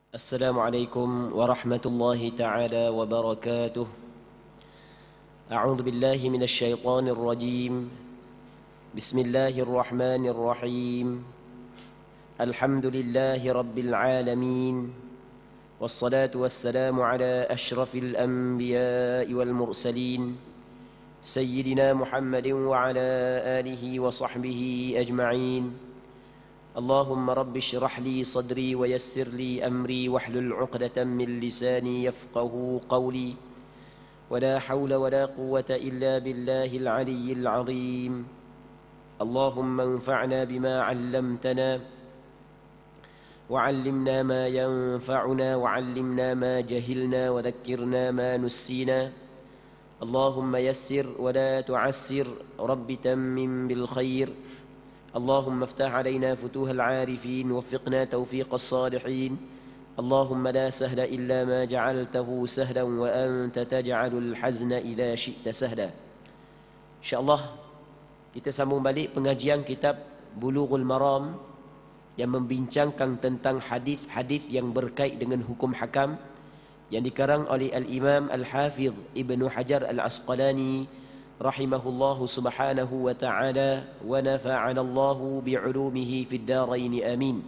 السلام عليكم ورحمة الله تعالى وبركاته. أعوذ بالله من الشيطان الرجيم. بسم الله الرحمن الرحيم. الحمد لله رب العالمين، والصلاة والسلام على أشرف الأنبياء والمرسلين سيدنا محمد وعلى آله وصحبه أجمعين. اللهم رب اشرح لي صدري ويسر لي أمري واحلل عقدة من لساني يفقه قولي، ولا حول ولا قوة إلا بالله العلي العظيم. اللهم انفعنا بما علمتنا وعلمنا ما ينفعنا وعلمنا ما جهلنا وذكرنا ما نسينا. اللهم يسر ولا تعسر، رب تمم بالخير. اللهم افتح علينا فتوح العارفين، وفقنا توفيق الصالحين. اللهم لا سهل إلا ما جعلته سهلا وأنت تجعل الحزن إذا شئت سهلا. InsyaAllah kita sambung balik pengajian kitab Bulughul Maram yang membincangkan tentang hadis-hadis yang berkait dengan hukum hakam yang dikarang oleh Al-Imam Al-Hafidh Ibnu Hajar Al-Asqalani rahimahullahu subhanahu wa ta'ala, wa nafa'anallahu bi'ulumihi fid darain amin.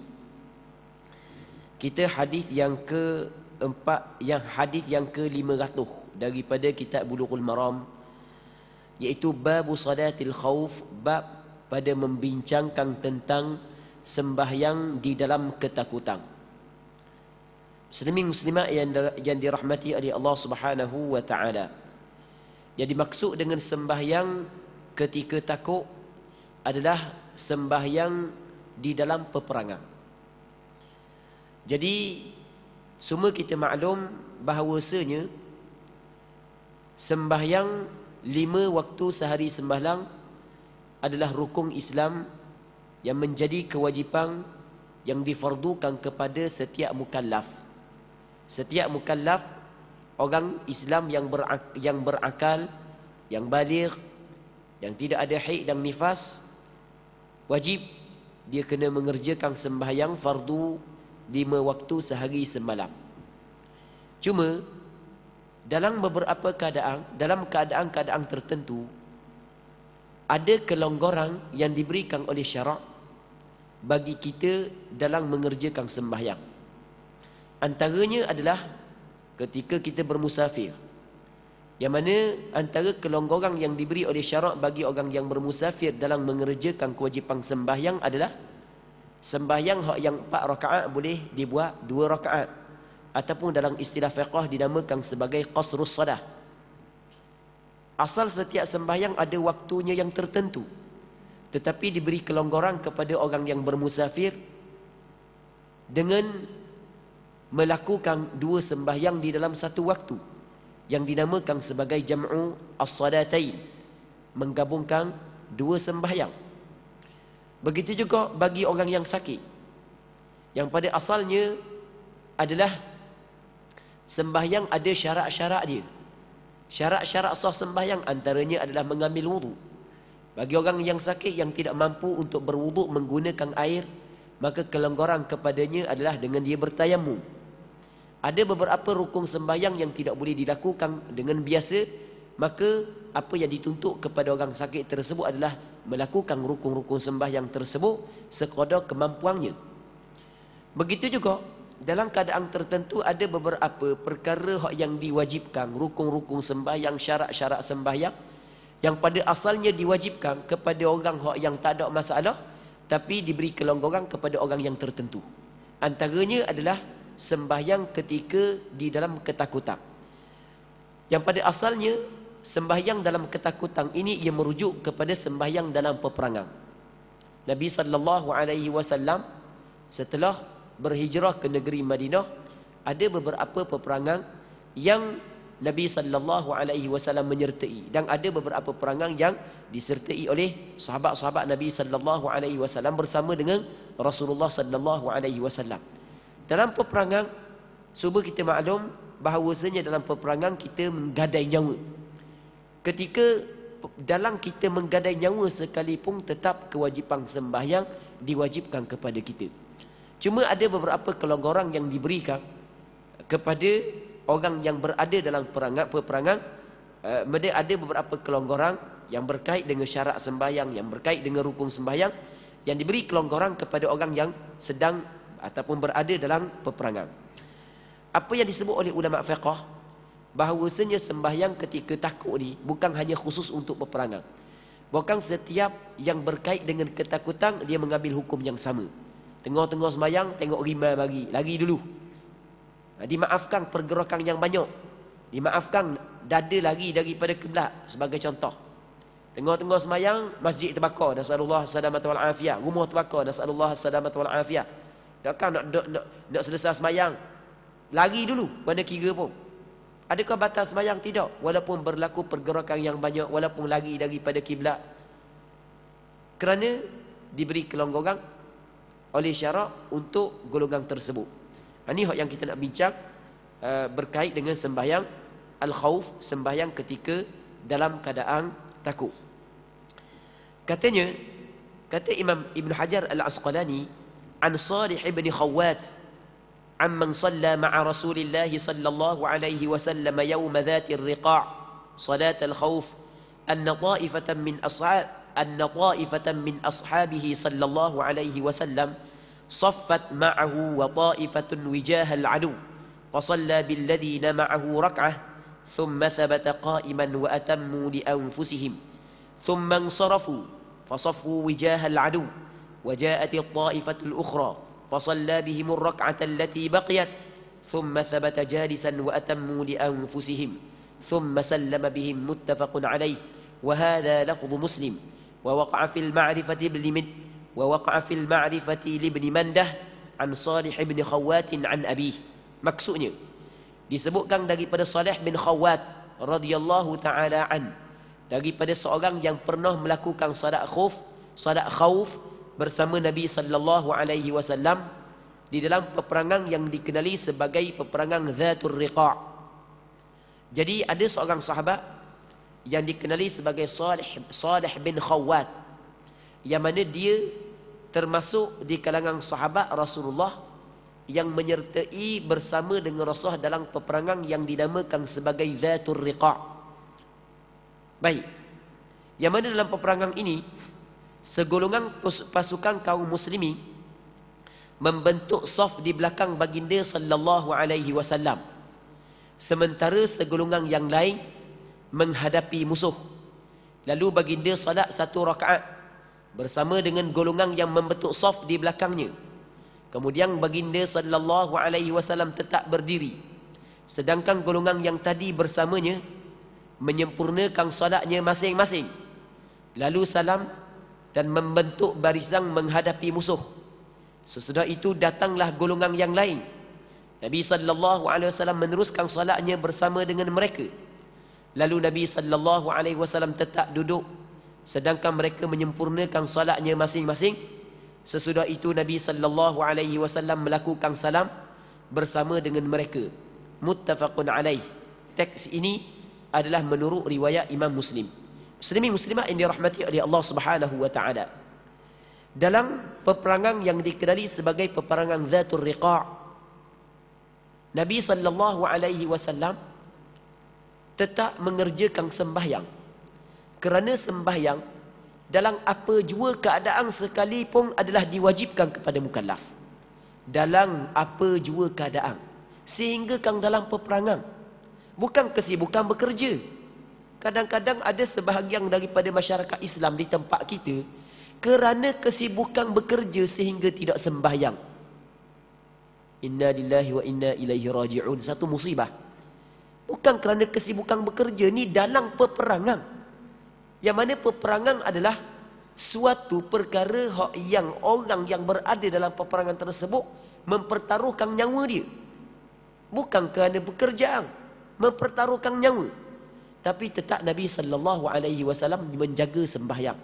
Kita hadis yang ke-500 daripada kitab Bulughul Maram, iaitu bab salatil khauf, bab pada membincangkan tentang sembahyang di dalam ketakutan. Muslimin muslimat yang dirahmati oleh Allah Subhanahu wa ta'ala, yang dimaksud dengan sembahyang ketika takut adalah sembahyang di dalam peperangan. Jadi semua kita maklum bahawasanya sembahyang 5 waktu sehari sembahyang adalah rukun Islam yang menjadi kewajipan yang difardukan kepada setiap mukallaf. Setiap mukallaf, orang Islam yang berakal, yang baligh, yang tidak ada haid dan nifas, wajib dia kena mengerjakan sembahyang fardu 5 waktu sehari semalam. Cuma dalam beberapa keadaan, dalam keadaan-keadaan tertentu, ada kelonggaran yang diberikan oleh syarak bagi kita dalam mengerjakan sembahyang. Antaranya adalah ketika kita bermusafir, yang mana antara kelonggaran yang diberi oleh syarak bagi orang yang bermusafir dalam mengerjakan kewajipan sembahyang adalah sembahyang yang 4 rakaat boleh dibuat 2 rakaat, ataupun dalam istilah fiqh dinamakan sebagai qasrus salah. Asal setiap sembahyang ada waktunya yang tertentu, tetapi diberi kelonggaran kepada orang yang bermusafir dengan melakukan 2 sembahyang di dalam satu waktu, yang dinamakan sebagai jam'u as-salatain, menggabungkan 2 sembahyang. Begitu juga bagi orang yang sakit, yang pada asalnya adalah sembahyang ada syarat-syarat dia. Syarat-syarat sah sembahyang antaranya adalah mengambil wudu. Bagi orang yang sakit yang tidak mampu untuk berwudu menggunakan air, maka kelonggaran kepadanya adalah dengan dia bertayamum. Ada beberapa rukun sembahyang yang tidak boleh dilakukan dengan biasa, maka apa yang dituntut kepada orang sakit tersebut adalah melakukan rukun-rukun sembahyang tersebut sekadar kemampuannya. Begitu juga dalam keadaan tertentu ada beberapa perkara yang diwajibkan, rukun-rukun sembahyang, syarat-syarat sembahyang yang pada asalnya diwajibkan kepada orang yang tak ada masalah, tapi diberi kelonggaran kepada orang yang tertentu. Antaranya adalah sembahyang ketika di dalam ketakutan, yang pada asalnya sembahyang dalam ketakutan ini ia merujuk kepada sembahyang dalam peperangan. Nabi sallallahu alaihi wasallam setelah berhijrah ke negeri Madinah, ada beberapa peperangan yang Nabi sallallahu alaihi wasallam menyertai, dan ada beberapa peperangan yang disertai oleh sahabat-sahabat Nabi sallallahu alaihi wasallam bersama dengan Rasulullah sallallahu alaihi wasallam. Dalam peperangan, cuba kita maklum bahawasanya dalam peperangan kita menggadai nyawa. Ketika dalam kita menggadai nyawa sekalipun, tetap kewajipan sembahyang diwajibkan kepada kita. Cuma ada beberapa kelonggaran yang diberikan kepada orang yang berada dalam peperangan. Ada beberapa kelonggaran yang berkait dengan syarat sembahyang, yang berkait dengan rukun sembahyang, yang diberi kelonggaran kepada orang yang sedang ataupun berada dalam peperangan. Apa yang disebut oleh ulama fiqh, bahawasanya sembahyang ketika takut ni bukan hanya khusus untuk peperangan. Bukan setiap yang berkait dengan ketakutan dia mengambil hukum yang sama. Tengah-tengah sembahyang tengok rimba lagi dulu. Dimaafkan pergerakan yang banyak. Dimaafkan dada lagi daripada kiblat sebagai contoh. Tengah-tengah sembahyang masjid terbakar, nasallallahu salamata wal afiyah. Rumah terbakar, nasallallahu salamata wal afiyah. Takkan nak selesai sembahyang lari dulu pada kira pun. Adakah batas sembahyang? Tidak. Walaupun berlaku pergerakan yang banyak, walaupun lari daripada kiblat. Kerana diberi kelonggaran oleh syarak untuk golongan tersebut. Ini yang kita nak bincang berkait dengan sembahyang al-khauf, sembahyang ketika dalam keadaan takut. Kata Imam Ibn Hajar Al-Asqalani, an Salih ibn Khawwat amman salla ma'a Rasulillah sallallahu alaihi wasallam yawm dhati ar-riqa' salat al-khauf anna ta'ifatan min ashabihi sallallahu alaihi wasallam صفت معه وطائفة وجاه العدو فصلى بالذين معه ركعة ثم ثبت قائما وأتموا لأنفسهم ثم انصرفوا فصفوا وجاه العدو وجاءت الطائفة الأخرى فصلى بهم الركعة التي بقيت ثم ثبت جالسا وأتموا لأنفسهم ثم سلم بهم متفق عليه وهذا لفظ مسلم ووقع في المعرفة لابن منده عن صالح بن خوات عن أبيه. Maksudnya disebutkan daripada Salih bin Khawat radhiyallahu taala an, daripada seorang yang pernah melakukan salat khauf bersama Nabi sallallahu alaihi wasallam di dalam peperangan yang dikenali sebagai peperangan Zatul Riqa'. Jadi ada seorang sahabat yang dikenali sebagai Salih bin Khawat, yang mana dia termasuk di kalangan sahabat Rasulullah yang menyertai bersama dengan Rasulullah dalam peperangan yang dinamakan sebagai Zatul Riqa'. Baik. Yang mana dalam peperangan ini segolongan pasukan kaum muslimin membentuk saf di belakang baginda sallallahu alaihi wasallam, sementara segolongan yang lain menghadapi musuh. Lalu baginda salat satu rakaat bersama dengan golongan yang membentuk saf di belakangnya. Kemudian baginda sallallahu alaihi wasallam tetap berdiri, sedangkan golongan yang tadi bersamanya menyempurnakan salatnya masing-masing, lalu salam dan membentuk barisan menghadapi musuh. Sesudah itu datanglah golongan yang lain. Nabi sallallahu alaihi wasallam meneruskan salatnya bersama dengan mereka. Lalu Nabi sallallahu alaihi wasallam tetap duduk, sedangkan mereka menyempurnakan salatnya masing-masing. Sesudah itu Nabi sallallahu alaihi wasallam melakukan salam bersama dengan mereka. Muttafaqun alaih. Teks ini adalah menurut riwayat Imam Muslim. Muslimin muslimat yang dirahmati oleh Allah Subhanahu wa taala. Dalam peperangan yang dikenali sebagai peperangan Zatul Riqa', Nabi sallallahu alaihi wasallam tetap mengerjakan sembahyang. Kerana sembahyang dalam apa jua keadaan sekalipun adalah diwajibkan kepada mukallaf. Dalam apa jua keadaan. Sehingga kan dalam peperangan. Bukan kesibukan bekerja. Kadang-kadang ada sebahagian daripada masyarakat Islam di tempat kita, kerana kesibukan bekerja sehingga tidak sembahyang. Inna lillahi wa inna ilaihi raji'un. Satu musibah. Bukan kerana kesibukan bekerja, ni dalam peperangan. Yang mana peperangan adalah suatu perkara yang orang yang berada dalam peperangan tersebut mempertaruhkan nyawa dia. Bukan kerana pekerjaan, mempertaruhkan nyawa. Tapi tetap Nabi sallallahu alaihi wasallam menjaga sembahyang.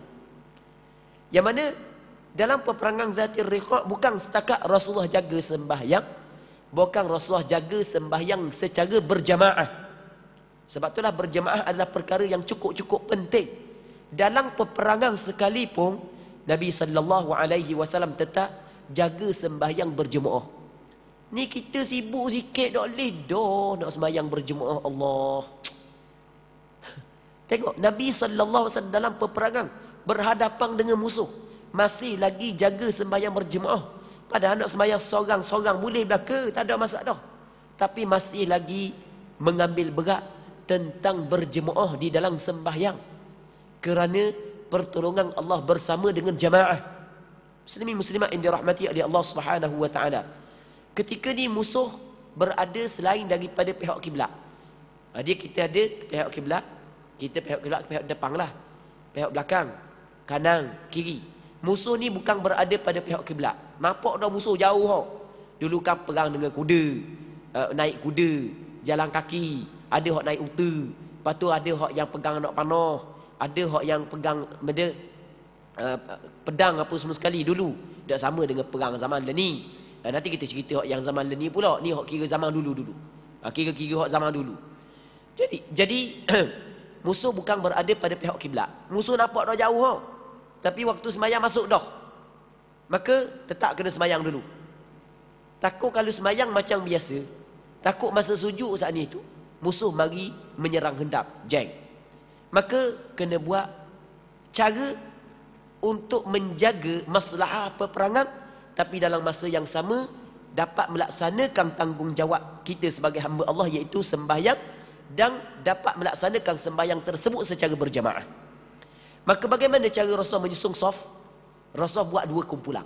Yang mana dalam peperangan Zatul Riqa' bukan setakat Rasulullah jaga sembahyang, bukan Rasulullah jaga sembahyang secara berjamaah. Sebab itulah berjamaah adalah perkara yang cukup-cukup penting. Dalam peperangan sekalipun Nabi sallallahu alaihi wasallam tetap jaga sembahyang berjemaah. Ni kita sibuk sikit tak boleh dah nak sembahyang berjemaah Allah. Tengok Nabi SAW dalam peperangan berhadapan dengan musuh, masih lagi jaga sembahyang berjemaah. Padahal nak sembahyang seorang-seorang boleh belaka, tak ada masalah dah. Tapi masih lagi mengambil berat tentang berjemaah di dalam sembahyang, kerana pertolongan Allah bersama dengan jamaah. Muslimin muslimat yang dirahmati oleh Allah Subhanahu wa taala. Ketika ni musuh berada selain daripada pihak kiblat. Kita ada pihak kiblat, kita pihak kiblat, pihak depan lah, pihak belakang, kanan, kiri. Musuh ni bukan berada pada pihak kiblat. Nampak dah musuh jauh. Dulu kan perang dengan kuda, naik kuda, jalan kaki, ada hak naik unta, lepas tu ada hak yang pegang anak panah, ada hak yang pegang pedang apa semua sekali dulu. Tak sama dengan perang zaman ni. Nanti kita cerita hak yang zaman ni pula. Ni hak kira zaman dulu-dulu. Kira-kira hak zaman dulu. Jadi musuh bukan berada pada pihak kiblat. Musuh nampak dah jauh. Tapi waktu sembahyang masuk dah. Maka tetap kena sembahyang dulu. Takut kalau sembahyang macam biasa, takut masa sujud saat ni tu musuh mari menyerang hendap, jeng. Maka kena buat cara untuk menjaga maslahah peperangan, tapi dalam masa yang sama dapat melaksanakan tanggungjawab kita sebagai hamba Allah, iaitu sembahyang, dan dapat melaksanakan sembahyang tersebut secara berjamaah. Maka bagaimana cara Rasul menyusung saf? Rasul buat dua kumpulan.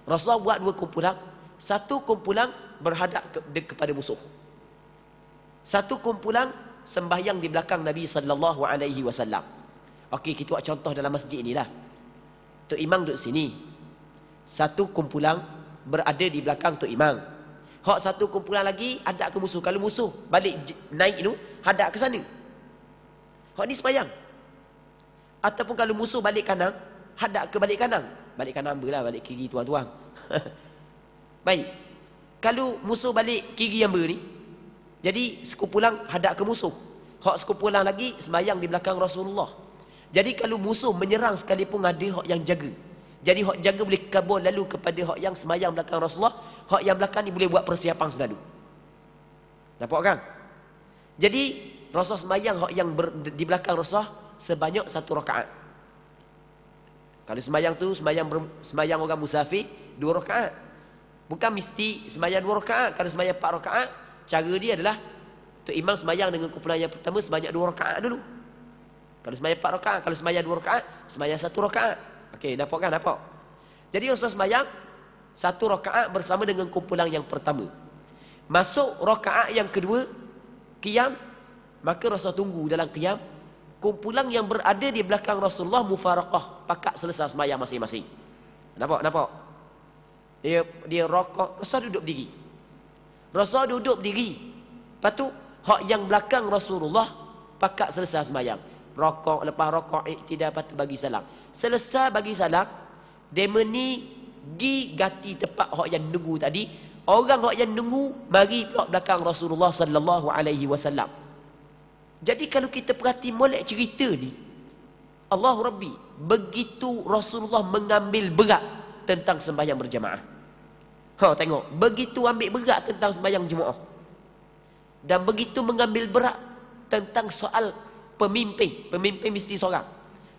Rasul buat dua kumpulan. Satu kumpulan berhadap kepada musuh. Satu kumpulan sembahyang di belakang Nabi sallallahu alaihi wasallam. Okey, kita buat contoh dalam masjid inilah. Tok Imam duduk sini. Satu kumpulan berada di belakang Tok Imam. Hak satu kumpulan lagi hadap ke musuh. Kalau musuh balik naik tu, hadap ke sana. Hak ni sembahyang. Ataupun kalau musuh balik kanan, hadap ke balik kanan. Balik kanan berlah, balik kiri tuan-tuan. Baik. Kalau musuh balik kiri yang ni, jadi sekumpulan hadap ke musuh. Hak sekumpulan lagi sembahyang di belakang Rasulullah. Jadi kalau musuh menyerang sekalipun ada hak yang jaga. Jadi hak jaga boleh kabur lalu kepada hak yang sembahyang belakang Rasulullah. Hak yang belakang ni boleh buat persiapan selalu. Nampak kan? Jadi Rasul sembahyang hak yang di belakang Rasulullah sebanyak 1 rakaat. Kalau sembahyang tu sembahyang orang musafir 2 rakaat. Bukan mesti sembahyang 2 rakaat. Kalau sembahyang 4 rakaat, cara dia adalah Tok Imam sembahyang dengan kumpulan yang pertama sebanyak 2 rakaat dulu. Kalau sembahyang 4 rakaat, kalau sembahyang 2 rakaat, sembahyang 1 rakaat. Okey, nampak kan? Nampak. Jadi Rasul sembahyang 1 rakaat bersama dengan kumpulan yang pertama. Masuk rakaat yang kedua, qiyam, maka Rasul tunggu dalam qiyam. Kumpulan yang berada di belakang Rasulullah mufaraqah, pakat selesai sembahyang masing-masing. Nampak? Nampak? Dia rakaat, Rasul duduk berdiri. Rasul duduk berdiri. Lepas tu hak yang belakang Rasulullah pakat selesai sembahyang. Rakaat lepas rakaat iktidah, lepas tu bagi salam. Selesai bagi salam, dema ni gi gati tepat hak yang nunggu tadi. Orang hak yang nunggu mari pula belakang Rasulullah sallallahu alaihi wasallam. Jadi kalau kita perhati molek cerita ni, Allahu Rabbi, begitu Rasulullah mengambil berat tentang sembahyang berjamaah. Tengok, begitu ambil berat tentang sembahyang jemaah. Dan begitu mengambil berat tentang soal pemimpin. Pemimpin mesti seorang.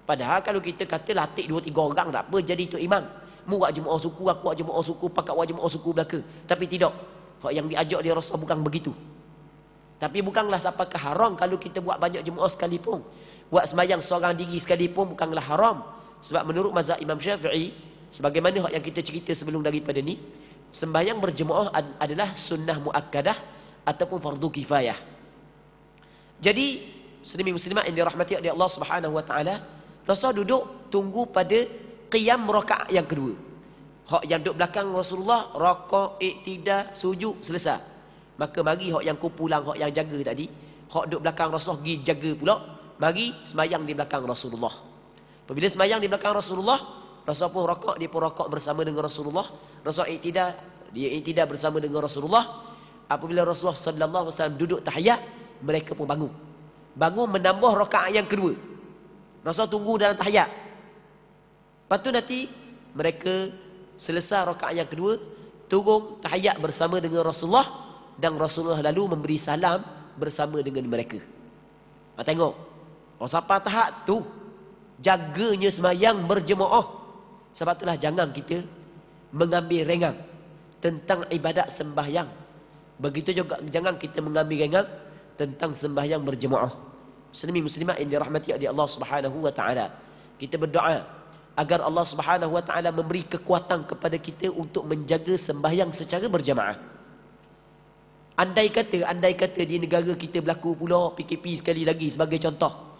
Padahal kalau kita kata latih 2-3 orang tak apa jadi tok imam. Mu buat jemaah suku, aku buat jemaah suku, pakak buat jemaah suku belaka. Tapi tidak. Hak yang diajak dia Rasul bukan begitu. Tapi bukanlah apakah haram kalau kita buat banyak jemaah sekalipun. Buat sembahyang seorang diri sekalipun bukanlah haram. Sebab menurut mazhab Imam Syafi'i, sebagaimana hak yang kita cerita sebelum daripada ni, sembahyang berjemaah adalah sunnah muakkadah ataupun fardu kifayah. Jadi, muslimin-muslimat yang dirahmati oleh Allah Subhanahu wa taala, Rasul duduk tunggu pada qiyam rakaat yang kedua. Hak yang duduk belakang Rasulullah, rakaat, iktidah, sujud, selesai. Maka mari hak yang kumpulan, hak yang jaga tadi, hak duduk belakang Rasulullah pergi jaga pula, mari sembahyang di belakang Rasulullah. Apabila sembahyang di belakang Rasulullah, Rasul pun rakaat, dia pun rakaat bersama dengan Rasulullah. Rasul iktidah, dia iktidah bersama dengan Rasulullah. Apabila Rasulullah sallallahu alaihi wasallam duduk tahiyat, mereka pun bangun. Bangun menambah rakaat yang kedua. Rasul tunggu dalam tahiyat. Lepas tu nanti mereka Selesai rakaat yang kedua, turun tahiyat bersama dengan Rasulullah, dan Rasulullah lalu memberi salam bersama dengan mereka. Tengok, orang siapa tahap tu jaganya sembahyang berjemaah. Sebab itulah jangan kita mengambil ringan tentang ibadat sembahyang. Begitu juga jangan kita mengambil ringan tentang sembahyang berjemaah. Muslimin muslimat yang dirahmati oleh Allah Subhanahu wa taala. Kita berdoa agar Allah Subhanahu wa taala memberi kekuatan kepada kita untuk menjaga sembahyang secara berjamaah. Andai kata di negara kita berlaku pula PKP sekali lagi sebagai contoh.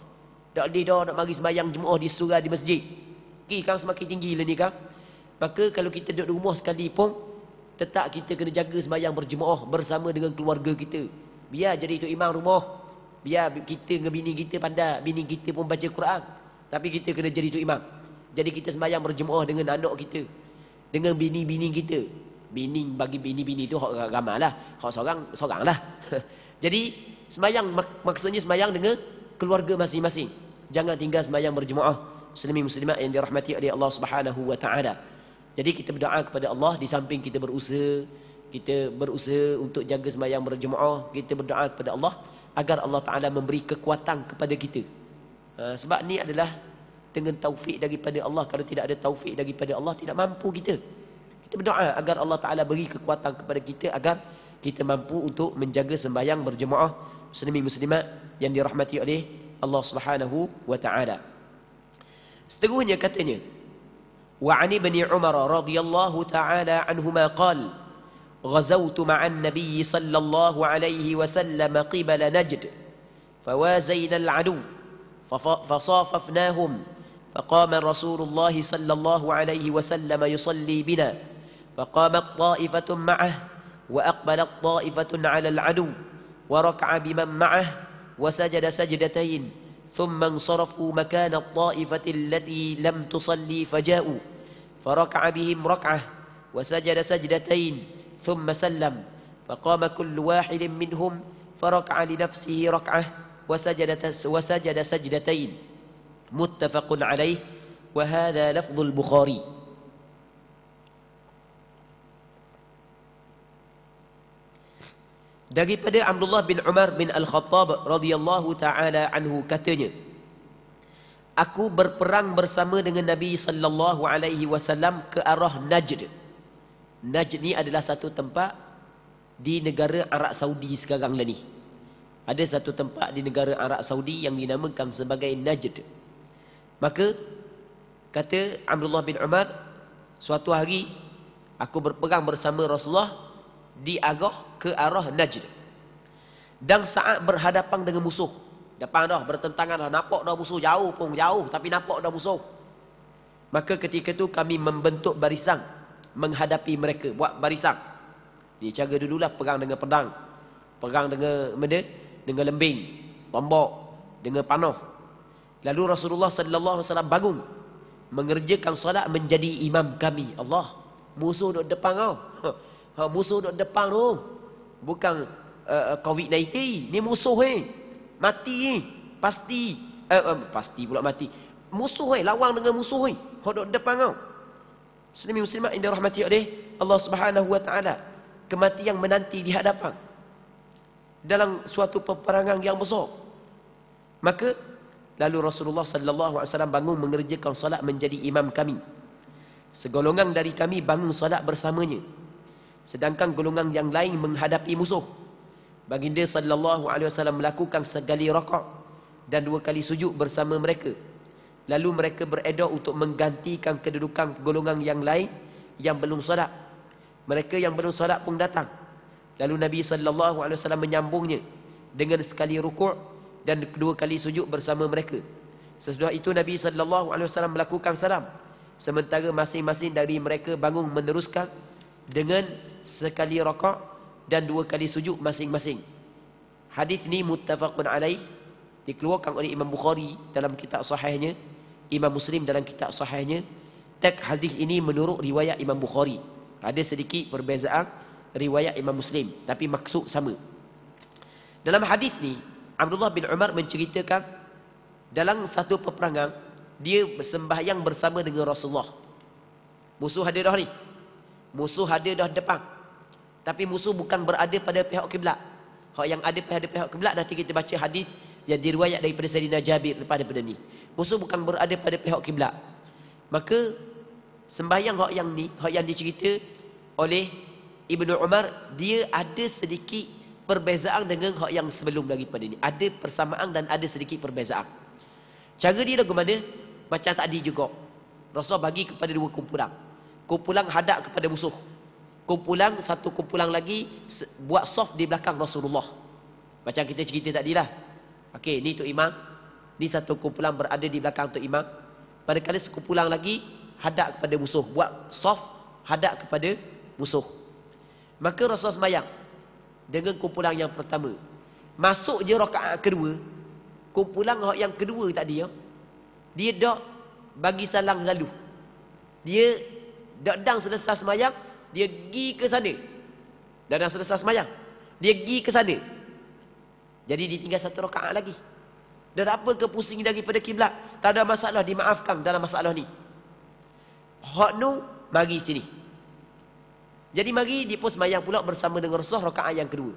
Tak boleh dah nak mari sembahyang jemaah di surau di masjid. Kan semakin tinggi lah ni kan. Maka kalau kita duduk di rumah sekali pun, tetap kita kena jaga sembahyang berjemaah bersama dengan keluarga kita. Biar jadi itu imam rumah. Biar kita dengan bini kita pandai, bini kita pun baca Quran. Tapi kita kena jadi itu imam. Jadi kita sembahyang berjemaah dengan anak kita, dengan bini-bini kita. Bagi bini-bini tu hak ramai lah. Hak seorang lah. Jadi sembahyang maksudnya sembahyang dengan keluarga masing-masing. Jangan tinggal sembahyang berjemaah. Muslimin muslimat yang dirahmati oleh Allah Subhanahu wa taala. Jadi kita berdoa kepada Allah di samping kita berusaha untuk jaga sembahyang berjemaah, kita berdoa kepada Allah agar Allah Taala memberi kekuatan kepada kita. Sebab ni adalah dengan taufik daripada Allah. Kalau tidak ada taufik daripada Allah, tidak mampu kita. Kita berdoa agar Allah Taala beri kekuatan kepada kita agar kita mampu untuk menjaga sembahyang berjemaah. Muslimin muslimat yang dirahmati oleh Allah Subhanahu wa taala. Seterusnya katanya, wa 'an ibni Umar radhiyallahu ta'ala anhuma qala ghazawtu ma'an nabiy sallallahu alaihi wasallam qibala najd fawazayna al-'adu fasafafnahum faqama rasulullah sallallahu alaihi wasallam yusalli bina faqamat ta'ifatun ma'ah wa aqbalat ta'ifatun 'ala al-'adu wa raka'a biman ma'ah wa sajada sajdatayn ثم انصرفوا مكان الطائفة التي لم تصلي فجاءوا فركع بهم ركعة وسجد سجدتين ثم سلم فقام كل واحد منهم فركع لنفسه ركعة وسجد سجدتين متفق عليه وهذا لفظ البخاري. Daripada Abdullah bin Umar bin Al-Khattab radhiyallahu taala anhu katanya, aku berperang bersama dengan Nabi sallallahu alaihi wasallam ke arah Najd. Najd ni adalah satu tempat di negara Arab Saudi sekarang lah ni. Ada satu tempat di negara Arab Saudi yang dinamakan sebagai Najd. Maka kata Abdullah bin Umar, suatu hari aku berperang bersama Rasulullah di ke arah Najd. Dan saat berhadapan dengan musuh, depan dah bertentangan dah, nampak dah musuh jauh tapi nampak dah musuh. Maka ketika itu kami membentuk barisan menghadapi mereka, buat barisan. Dia cara dululah perang dengan pedang, perang dengan dengan lembing, tombak, dengan panah. Lalu Rasulullah sallallahu alaihi wasallam bangun mengerjakan solat menjadi imam kami. Allah, musuh duduk depan kau. Musuh duduk depan tu. Bukan COVID-19. Ni musuh mati pasti. Pasti pula mati. Musuh lawan dengan musuh Hak duduk depan kau. Muslimin muslimat yang dirahmati oleh Allah Subhanahu wa taala. Kematian menanti di hadapan dalam suatu peperangan yang besar. Maka lalu Rasulullah sallallahu alaihi wasallam bangun mengerjakan solat menjadi imam kami. Segolongan dari kami bangun solat bersamanya. Sedangkan golongan yang lain menghadapi musuh. Baginda sallallahu alaihi wasallam melakukan sekali rakaat dan 2 kali sujud bersama mereka. Lalu mereka beredar untuk menggantikan kedudukan golongan yang lain yang belum solat. Mereka yang belum solat pun datang. Lalu Nabi sallallahu alaihi wasallam menyambungnya dengan sekali rukuk dan 2 kali sujud bersama mereka. Sesudah itu Nabi sallallahu alaihi wasallam melakukan salam, sementara masing-masing dari mereka bangun meneruskan dengan sekali rakaat dan 2 kali sujud masing-masing. Hadis ni muttafaqun alaih, dikeluarkan oleh Imam Bukhari dalam kitab sahihnya, Imam Muslim dalam kitab sahihnya. Teks hadis ini menurut riwayat Imam Bukhari. Ada sedikit perbezaan riwayat Imam Muslim, tapi maksud sama. Dalam hadis ni Abdullah bin Umar menceritakan dalam satu peperangan dia sembahyang bersama dengan Rasulullah. Musuh ada dah ni. Musuh ada dah depan. Tapi musuh bukan berada pada pihak kiblat. Hak yang ada pada pihak kiblat nanti kita baca hadis yang diriwayat daripada Sayyidina Jabir lepas daripada ni. Musuh bukan berada pada pihak kiblat. Maka sembahyang hak yang ni, hak yang dicerita oleh Ibnu Umar, dia ada sedikit perbezaan dengan hak yang sebelum daripada ni. Ada persamaan dan ada sedikit perbezaan. Cara dia lagu mana? Macam tadi juga. Rasul bagi kepada dua kumpulan. Kumpulan hadap kepada musuh. Satu kumpulan lagi buat soft di belakang Rasulullah. Macam kita cerita tadi lah. Okey, ni Tok Imam. Ni satu kumpulan berada di belakang Tok Imam. Pada kali sekumpulan lagi hadap kepada musuh. Buat soft hadap kepada musuh. Maka Rasul sembahyang dengan kumpulan yang pertama. Masuk je rakaat kedua. Kumpulan yang kedua tadi ya. Dia dak bagi salam lalu. Dia dak selesai sembahyang, dia pergi ke sana. Dak selesai sembahyang, dia pergi ke sana. Jadi ditinggal satu rakaat lagi. Dan apa ke pusing daripada kiblat? Tak ada masalah, dimaafkan dalam masalah ni. Hak nu mari sini. Jadi mari dia pun sembahyang pula bersama dengan Rasul rakaat yang kedua.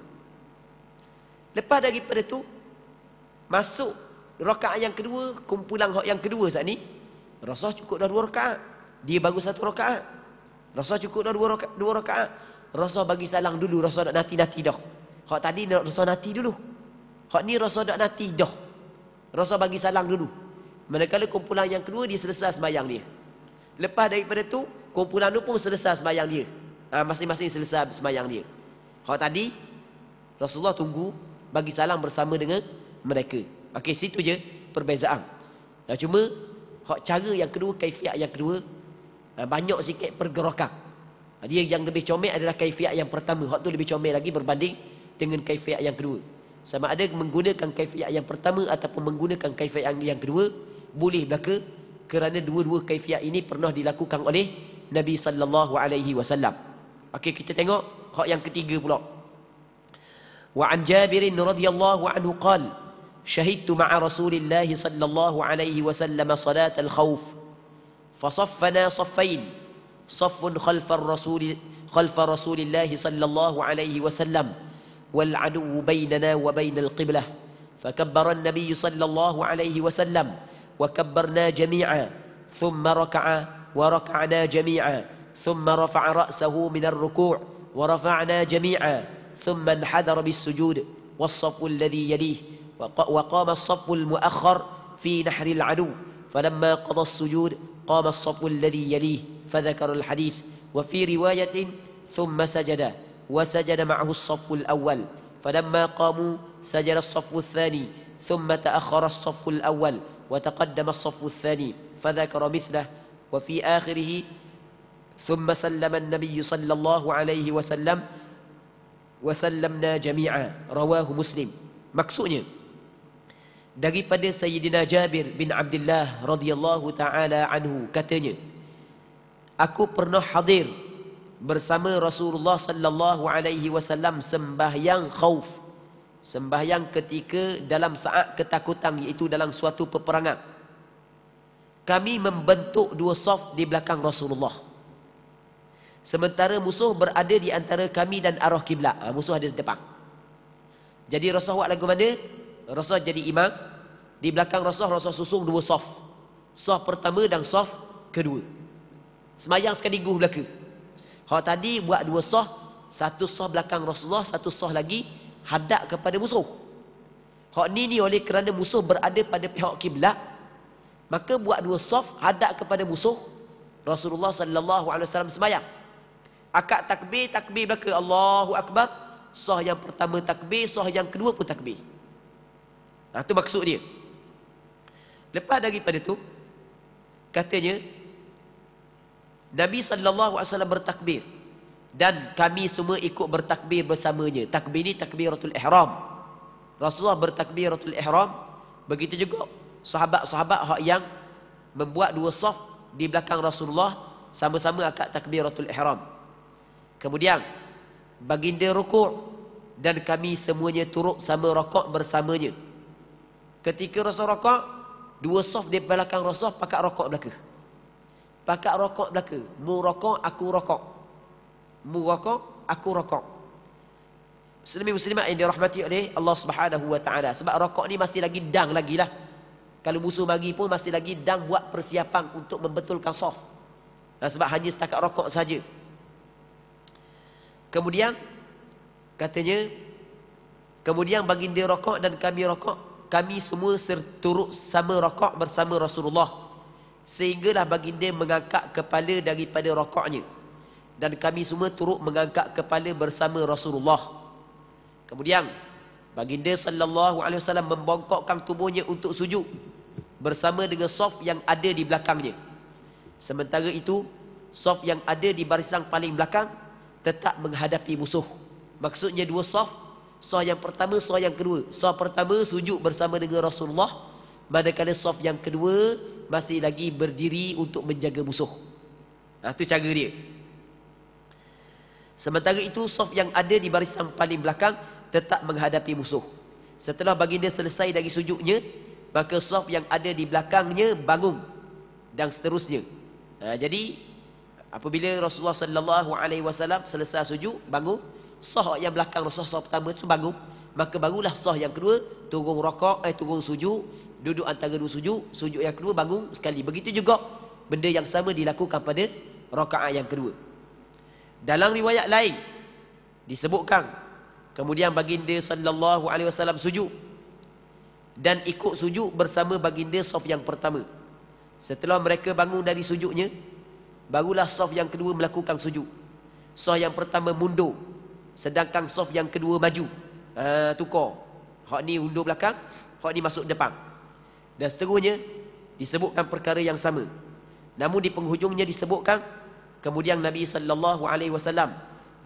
Lepas daripada tu masuk rakaat yang kedua, kumpulan hak yang kedua saat ni, Rasul cukup dah 2 rakaat. Dia baru 1 rakaat. Rasul cukup dah 2 rakaat. Rasul bagi salam dulu, Rasul nak nanti dah. Hak tadi Rasul nanti dulu. Hak ni Rasul nak nanti dah. Rasul bagi salam dulu. Manakala kumpulan yang kedua dia selesai sembahyang dia. Lepas daripada tu, kumpulan tu pun selesai sembahyang dia. Masing-masing selesai sembahyang dia. Hak tadi Rasulullah tunggu bagi salam bersama dengan mereka. Okey, situ je perbezaan. Nah, cuma hak cara yang kedua, kaifiat yang kedua, banyak sikit pergerakan. Dia yang lebih comel adalah kaifiat yang pertama. Hak tu lebih comel lagi berbanding dengan kaifiat yang kedua. Sama ada menggunakan kaifiat yang pertama ataupun menggunakan kaifiat yang kedua, boleh belaka, kerana dua-dua kaifiat ini pernah dilakukan oleh Nabi sallallahu alaihi wasallam. Okey, kita tengok hak yang ketiga pula. Wa an Jabir radhiyallahu anhu qala شهدت مع رسول الله صلى الله عليه وسلم صلاة الخوف فصفنا صفين صف خلف رسول الله صلى الله عليه وسلم والعدو بيننا وبين القبلة فكبر النبي صلى الله عليه وسلم وكبرنا جميعا ثم ركع وركعنا جميعا ثم رفع رأسه من الركوع ورفعنا جميعا ثم انحدر بالسجود والصف الذي يليه وقام الصف المؤخر في نحر العدو فلما قضى السجود قام الصف الذي يليه فذكر الحديث وفي رواية ثم سجد وسجد معه الصف الأول فلما قاموا سجد الصف الثاني ثم تأخر الصف الأول وتقدم الصف الثاني فذكر مثله وفي آخره ثم سلم النبي صلى الله عليه وسلم وسلمنا جميعا رواه مسلم. Maksudnya daripada Sayyidina Jabir bin Abdullah radhiyallahu taala anhu katanya, aku pernah hadir bersama Rasulullah sallallahu alaihi wasallam sembahyang khauf, sembahyang ketika dalam saat ketakutan, iaitu dalam suatu peperangan. Kami membentuk 2 saf di belakang Rasulullah, sementara musuh berada di antara kami dan arah kiblat. Musuh ada di depan. Jadi Rasul buat lagu mana? Rasul jadi imam. Di belakang Rasul susung 2 saf. Saf pertama dan saf kedua. Semayang sekaligus belaka. Hak tadi buat 2 saf. Satu saf belakang Rasulullah, satu saf lagi hadap kepada musuh. Hak ni oleh kerana musuh berada pada pihak kiblat, maka buat 2 saf hadap kepada musuh. Rasulullah sallallahu alaihi wasallam semayang. Akad takbir belaka, Allahu Akbar. Saf yang pertama takbir, saf yang kedua pun takbir. Itu maksud dia. Lepas daripada tu, katanya Nabi sallallahu alaihi wasallam bertakbir dan kami semua ikut bertakbir bersamanya. Takbir ni takbiratul ihram. Rasulullah bertakbiratul ihram. Begitu juga sahabat-sahabat hak yang membuat 2 saf di belakang Rasulullah sama-sama akad takbiratul ihram. Kemudian baginda rukuk dan kami semuanya turut sama rakaat bersamanya. Ketika Rasul rakaat, 2 saf di belakang Rasul pakat rakaat belaka. Pakat rakaat belaka. Mu rakaat, aku rakaat. mu rokok, aku rokok. Muslimin muslimat yang dirahmati oleh Allah Subhanahu wa taala. Sebab rokok ni masih lagi dang lagi lah. Kalau musuh bagi pun masih lagi dang buat persiapan untuk membetulkan saf. Sebab hanya setakat rokok saja. Kemudian katanya, kemudian baginda rokok dan kami rokok, kami semua turut sama rokok bersama Rasulullah. Sehinggalah baginda mengangkat kepala daripada rokoknya. Dan kami semua turut mengangkat kepala bersama Rasulullah. Kemudian baginda sallallahu alaihi wasallam membongkokkan tubuhnya untuk sujud bersama dengan saf yang ada di belakangnya. Sementara itu, saf yang ada di barisan paling belakang tetap menghadapi musuh. Maksudnya dua saf, saf yang pertama, saf yang kedua. Saf pertama sujud bersama dengan Rasulullah, manakala saf yang kedua masih lagi berdiri untuk menjaga musuh. Itu cara dia. Sementara itu, saf yang ada di barisan paling belakang tetap menghadapi musuh. Setelah baginda selesai dari sujudnya, maka saf yang ada di belakangnya bangun dan seterusnya. Jadi apabila Rasulullah sallallahu alaihi wasallam selesai sujud, bangun, saf yang belakang Rasulullah saf pertama itu bangun, maka barulah saf yang kedua turun rokok, turun sujud, duduk antara dua sujud, sujud yang kedua bangun sekali. Begitu juga benda yang sama dilakukan pada rakaat yang kedua. Dalam riwayat lain disebutkan, kemudian baginda sallallahu alaihi wasallam sujud dan ikut sujud bersama baginda saf yang pertama. Setelah mereka bangun dari sujudnya, barulah saf yang kedua melakukan sujud. Saf yang pertama mundur, sedangkan saf yang kedua maju. Tukar. Hak ni undur belakang, hak ni masuk depan. Dan seterusnya disebutkan perkara yang sama. Namun di penghujungnya disebutkan, kemudian Nabi sallallahu alaihi wasallam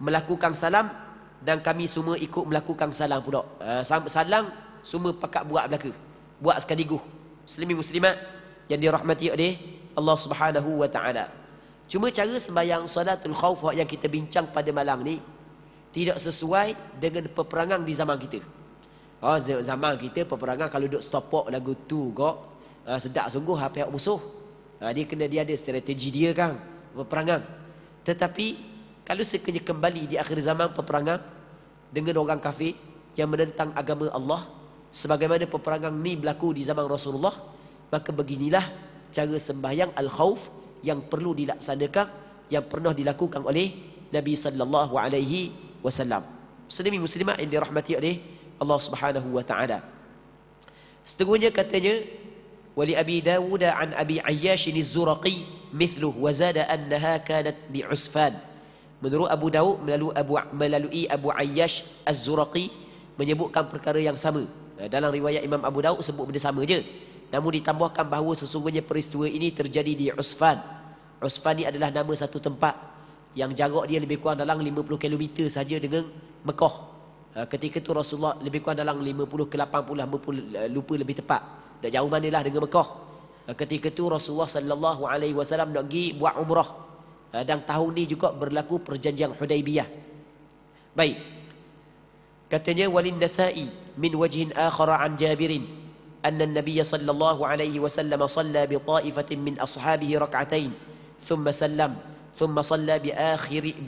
melakukan salam dan kami semua ikut melakukan salam pula. Salam semua pakat buat belaka, buat sekaligus. Muslimin muslimat yang dirahmati oleh Allah Subhanahu wa taala. Cuma cara sembahyang salatul khauf yang kita bincang pada malam ni tidak sesuai dengan peperangan di zaman kita. Zaman kita peperangan kalau duk stopok lagu tu kok sedap sungguh pihak musuh. Dia ada strategi dia kan, peperangan. Tetapi kalau sekiranya kembali di akhir zaman peperangan dengan orang kafir yang menentang agama Allah, sebagaimana peperangan ni berlaku di zaman Rasulullah, maka beginilah cara sembahyang al-khauf yang perlu dilaksanakan, yang pernah dilakukan oleh Nabi sallallahu alaihi wasallam. Muslimin muslimat yang dirahmati oleh Allah Subhanahu wa taala. Seterusnya katanya, wali Abi Dawud an Abi Ayyash az-Zuraqi mithluh wa zada annaha kanat bi Usfan. Menurut Abu Daud melalui Abu Ayyash az-Zuraqi menyebutkan perkara yang sama. Dalam riwayat Imam Abu Daud sebut benda sama je. Namun ditambahkan bahawa sesungguhnya peristiwa ini terjadi di Usfan. Usfan ni adalah nama satu tempat yang jarak dia lebih kurang dalam 50 km saja dengan Mekah. Ketika itu Rasulullah lebih kurang dalam 50 ke 80, lupa lebih tepat. Tak jauh manalah dengan Mekah. Ketika itu Rasulullah sallallahu alaihi wasallam nak pergi buat umrah. Dan tahun ni juga berlaku perjanjian Hudaibiyah. Baik. Katanya walin Nasa'i min wajhin akhar an Jabirin anna an-nabiy sallallahu alaihi wasallam shalla bi ta'ifatin min ashabihi rak'atain thumma sallam thumma shalla bi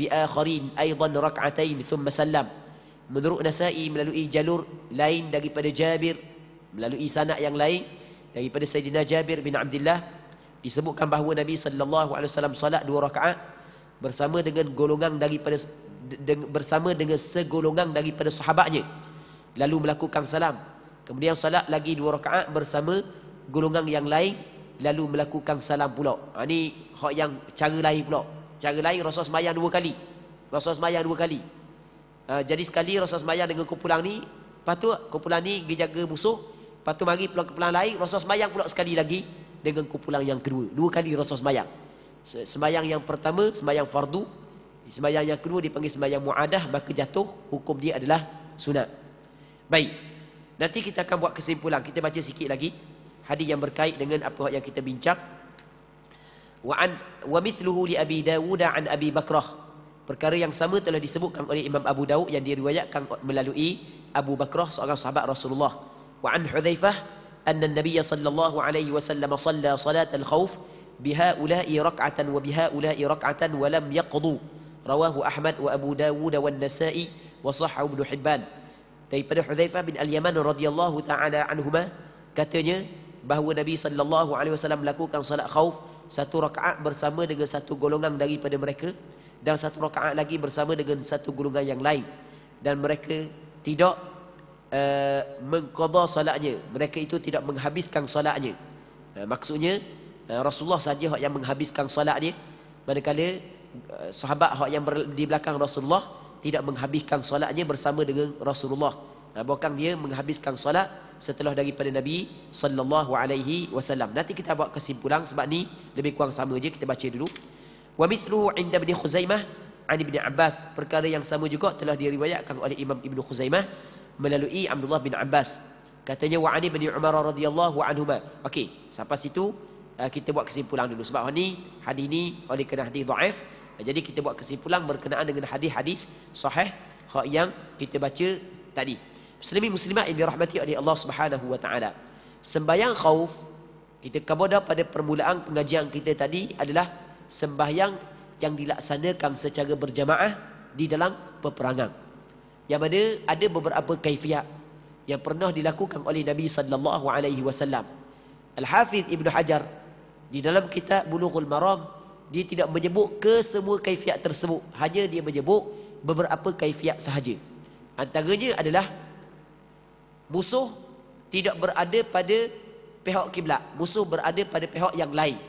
akharin aidan rak'atain thumma sallam. Menurut Nasa'i melalui jalur lain daripada Jabir, melalui sanad yang lain daripada Sayyidina Jabir bin Abdullah, disebutkan bahawa Nabi sallallahu alaihi wasallam salat 2 rakaat bersama dengan segolongan daripada sahabatnya, lalu melakukan salam. Kemudian salat lagi 2 rakaat bersama golongan yang lain, lalu melakukan salam pula. Ini hak yang cara lain pula. Cara lain Rasul sembahyang 2 kali. Rasul sembahyang 2 kali. Jadi sekali Rasul sembahyang dengan kumpulan ni, patut kumpulan ni pergi jaga musuh, patut mari kumpulan lain Rasul sembahyang pula sekali lagi dengan kumpulan yang kedua. 2 kali Rasul sembahyang. Sembahyang yang pertama sembahyang fardu, sembahyang yang kedua dipanggil sembahyang muadah, maka jatuh hukum dia adalah sunat. Baik. Nanti kita akan buat kesimpulan. Kita baca sikit lagi hadis yang berkait dengan apa yang kita bincang. Wa mithluhu li Abi Dawud an Abi Bakrah. Perkara yang sama telah disebutkan oleh Imam Abu Daud yang diriwayatkan melalui Abu Bakrah, seorang sahabat Rasulullah. Wa an Hudzaifah anna an-nabiy sallallahu alaihi wasallam shalla salat al-khauf bihaula'i rak'atan wa bihaula'i rak'atan wa lam yaqdu Rawahu Ahmad wa Abu Dawud wa Nasa'i wa Sahhahu Ibnu Hibban. Daripada Hudzaifah bin Al-Yaman radhiyallahu taala anhuma, katanya bahawa Nabi sallallahu alaihi wasallam melakukan salat khauf satu rakaat bersama dengan satu golongan daripada mereka, dan satu rakaat lagi bersama dengan satu golongan yang lain, dan mereka tidak mengqada salatnya, mereka itu tidak menghabiskan salatnya. Maksudnya Rasulullah saja yang menghabiskan salatnya, manakala sahabat yang di belakang Rasulullah tidak menghabiskan salatnya bersama dengan Rasulullah. Bukan dia menghabiskan salat setelah daripada Nabi sallallahu alaihi wasallam. Nanti kita buat kesimpulan sebab ni lebih kurang sama je, kita baca dulu. Wa mithluhu 'inda Ibn Khuzaimah 'an Ibn Abbas, perkara yang sama juga telah diriwayatkan oleh Imam Ibn Khuzaimah melalui Abdullah bin Abbas. Katanya wa 'an Ibn Umar radhiyallahu anhuma. Okey, sampai situ kita buat kesimpulan dulu sebab ni hadis ni oleh kerana hadis dhaif. Jadi kita buat kesimpulan berkenaan dengan hadis-hadis sahih hak yang kita baca tadi. Muslimin muslimat yang dirahmati oleh Allah Subhanahu wa taala. Sembahyang khauf kita kemudian pada permulaan pengajian kita tadi adalah sembahyang yang dilaksanakan secara berjamaah di dalam peperangan. Yang mana ada beberapa kaifiat yang pernah dilakukan oleh Nabi sallallahu alaihi wasallam. Al-Hafiz Ibnu Hajar di dalam kitab Bulughul Maram dia tidak menyebut ke semua kaifiat tersebut, hanya dia menyebut beberapa kaifiat sahaja. Antaranya adalah musuh tidak berada pada pihak kiblat, musuh berada pada pihak yang lain.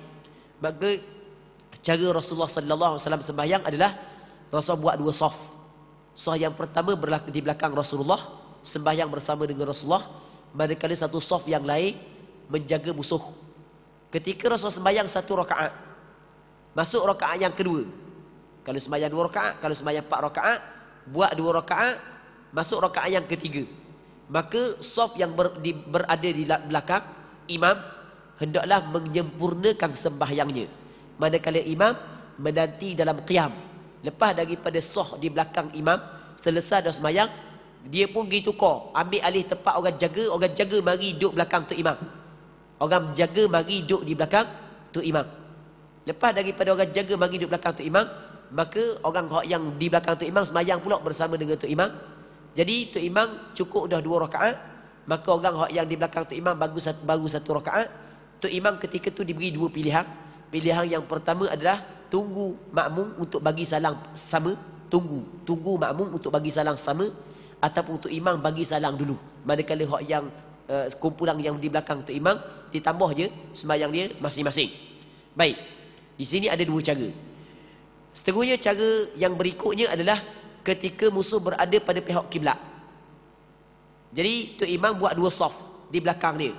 Maka cara Rasulullah sallallahu alaihi wasallam sembahyang adalah Rasul buat dua saf. Saf yang pertama di belakang Rasulullah, sembahyang bersama dengan Rasulullah, manakala satu saf yang lain menjaga musuh. Ketika Rasul sembahyang satu rakaat, masuk rakaat yang kedua. Kalau sembahyang dua rakaat, kalau sembahyang 4 rakaat, buat 2 rakaat, masuk rakaat yang ketiga. Maka saf yang berada di belakang imam hendaklah menyempurnakan sembahyangnya. Manakala imam menanti dalam qiyam. Lepas daripada saf di belakang imam, selesai dah sembahyang, dia pun pergi tukar, ambil alih tempat orang jaga mari duduk belakang tu imam. Orang jaga mari duduk di belakang tu imam. Lepas daripada orang jaga mari duduk belakang tu imam, maka orang yang di belakang tu imam sembahyang pula bersama dengan tu imam. Jadi tu imam cukup dah 2 rakaat, maka orang yang di belakang tu imam baru satu rakaat. Tu imam ketika tu diberi 2 pilihan. Pilihan yang pertama adalah tunggu makmum untuk bagi salam sama, tunggu makmum untuk bagi salam sama, ataupun untuk imam bagi salam dulu. Manakala hak yang kumpulan yang di belakang tu imam ditambah je sembahyang dia masing-masing. Baik. Di sini ada 2 cara. Seterusnya cara yang berikutnya adalah ketika musuh berada pada pihak kiblat. Jadi tu imam buat 2 saf di belakang dia.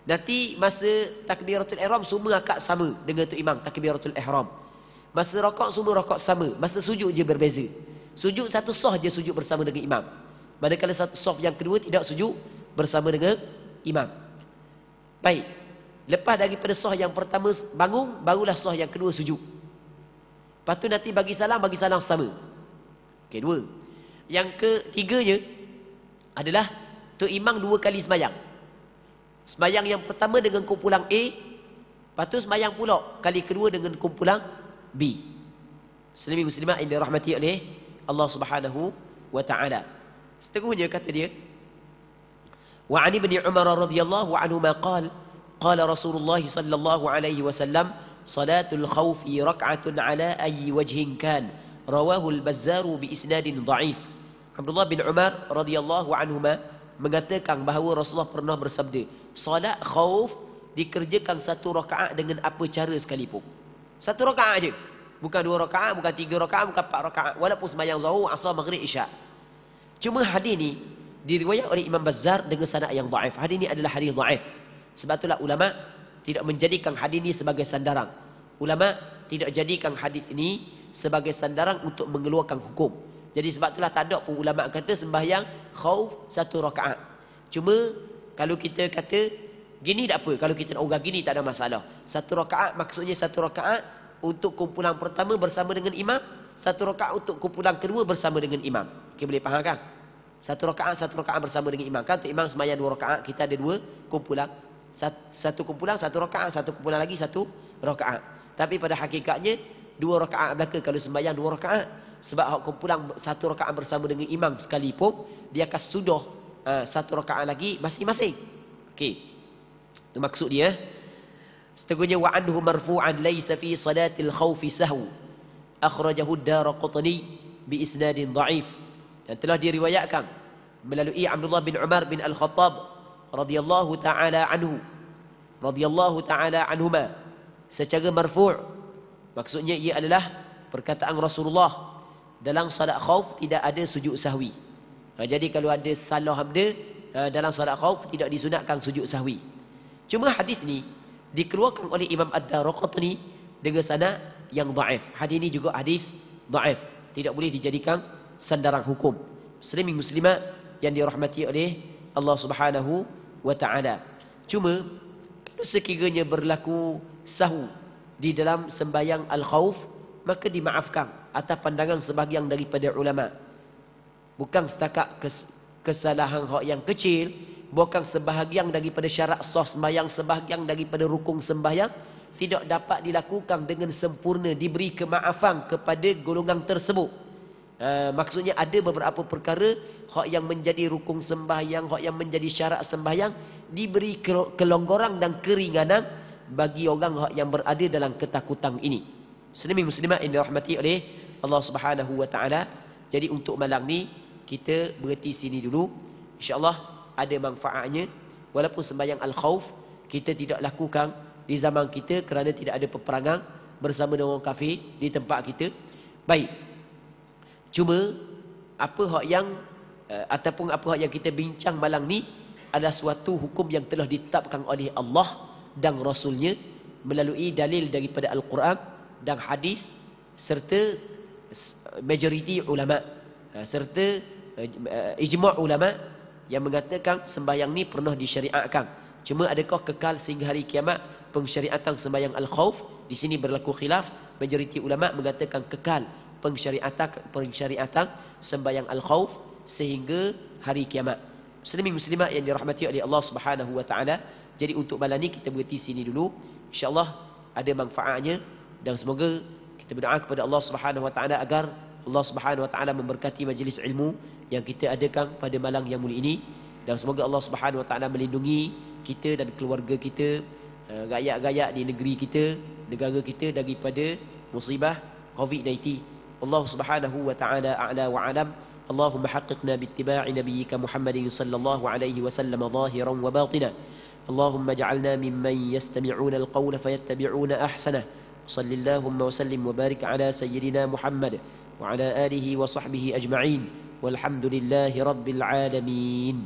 Nanti masa takbiratul ihram semua akad sama dengan tu imam takbiratul ihram. Masa rakaat semua rakaat sama, masa sujud je berbeza. Sujud satu saf je sujud bersama dengan imam. Manakala satu saf yang kedua tidak sujud bersama dengan imam. Baik. Lepas daripada saf yang pertama bangun, barulah saf yang kedua sujud. Lepas tu nanti bagi salam sama. Okey, 2. Yang ketiganya adalah tu imam 2 kali sembahyang. Sembahyang yang pertama dengan kumpulan A, lepas tu sembahyang pula kali kedua dengan kumpulan B. Muslimin muslimat yang dirahmati oleh Allah Subhanahu wa taala. Seterusnya kata dia, wa 'an Ibn Umar radhiyallahu anhuma qala Rasulullah sallallahu alaihi wasallam salatul khawfi rak'atun ala ayyi wajhin kan, rawahu al-Bazzar bi isnadin dhaif. Abdullah bin Umar radhiyallahu anhuma mengatakan bahawa Rasulullah pernah bersabda, solat khauf dikerjakan 1 rakaat dengan apa cara sekalipun. 1 rakaat aja. Bukan 2 rakaat, bukan 3 rakaat, bukan 4 rakaat. Walaupun sembahyang zuhur, asar, maghrib, isyak. Cuma hadis ni diriwayat oleh Imam Bazzar dengan sanad yang dhaif. Hadis ni adalah hadis dhaif. Sebab itulah ulama tidak menjadikan hadis ni sebagai sandaran. Ulama tidak jadikan hadis ini sebagai sandaran untuk mengeluarkan hukum. Jadi sebab itulah tak ada pun ulama kata sembahyang khauf 1 rakaat. Cuma kalau kita kata gini tak apa, kalau kita nak urang gini tak ada masalah. 1 rakaat maksudnya 1 rakaat untuk kumpulan pertama bersama dengan imam, 1 rakaat untuk kumpulan kedua bersama dengan imam. Okey, boleh faham kan? 1 rakaat bersama dengan imam. Kan untuk imam sembahyang 2 rakaat, kita ada 2 kumpulan. Satu kumpulan 1 rakaat, satu kumpulan lagi 1 rakaat. Tapi pada hakikatnya 2 rakaat belaka kalau sembahyang 2 rakaat. Sebab hak kumpulan 1 rakaat bersama dengan imam sekalipun, dia akan sudah 1 rakaat lagi masing-masing. Okey. Itu maksud dia. Seterusnya wa anhu marfu'an laisa fi salatil khaufi sahwu. Akhrajahu ad-Daraqutni bi isnadin dha'if. Dan telah diriwayatkan melalui Abdullah bin Umar bin Al-Khattab radhiyallahu taala anhuma secara marfu'. Maksudnya ia adalah perkataan Rasulullah, dalam salat khauf tidak ada sujud sahwi. Jadi kalau ada salah hamda dalam salat khauf tidak disunatkan sujud sahwi. Cuma hadis ni dikeluarkan oleh Imam Ad-Daraqutni dengan sanad yang dhaif. Hadis ini juga hadis dhaif, tidak boleh dijadikan sandaran hukum. Muslimin muslimat yang dirahmati oleh Allah Subhanahu wa taala. Cuma kalau sekiranya berlaku sahwu di dalam sembahyang al-khauf, maka dimaafkan atas pandangan sebahagian daripada ulama. Bukan setakat kesalahan yang kecil, bukan sebahagian daripada syarat sah sembahyang, sebahagian daripada rukun sembahyang tidak dapat dilakukan dengan sempurna, diberi kemaafan kepada golongan tersebut. Maksudnya ada beberapa perkara hak yang menjadi rukun sembahyang, hak yang menjadi syarat sembahyang, diberi kelonggaran dan keringanan bagi orang hak yang berada dalam ketakutan ini. Muslimin muslimat yang dirahmati oleh Allah Subhanahu wa taala. Jadi untuk malam ni kita berhenti sini dulu. Insya-Allah ada manfaatnya. Walaupun sembahyang al-khauf kita tidak lakukan di zaman kita kerana tidak ada peperangan bersama dengan orang kafir di tempat kita. Baik. Cuma apa hak yang ataupun apa hak yang kita bincang malam ni adalah suatu hukum yang telah ditetapkan oleh Allah dan Rasulnya melalui dalil daripada Al-Quran dan hadis serta majoriti ulama serta ijma' ulama yang mengatakan sembahyang ni pernah disyariatkan. Cuma adakah kekal sehingga hari kiamat pensyariatan sembahyang al-khauf? Di sini berlaku khilaf. Majoriti ulama mengatakan kekal pensyariatan sembahyang al-khauf sehingga hari kiamat. Muslimin muslimat yang dirahmati oleh Allah Subhanahu wa taala. Jadi untuk malam ni kita berhenti sini dulu. Insya-Allah ada manfaatnya dan semoga kita berdoa kepada Allah Subhanahu wa taala agar Allah Subhanahu wa taala memberkati majlis ilmu yang kita adakan pada malam yang mulia ini, dan semoga Allah Subhanahu wa taala melindungi kita dan keluarga kita, rakyat-rakyat di negeri kita, negara kita daripada musibah COVID-19. Allah Subhanahu wa taala a'la wa alam. Allahumma haqqiqna bittiba'i nabiyyika Muhammadin sallallahu alaihi wasallam zahiran wa batina. Allahumma ij'alna mimman yastami'una al-qawla fayattabi'una ahsanah. صلى اللهم وسلم وبارك على سيدنا محمد وعلى آله وصحبه أجمعين والحمد لله رب العالمين.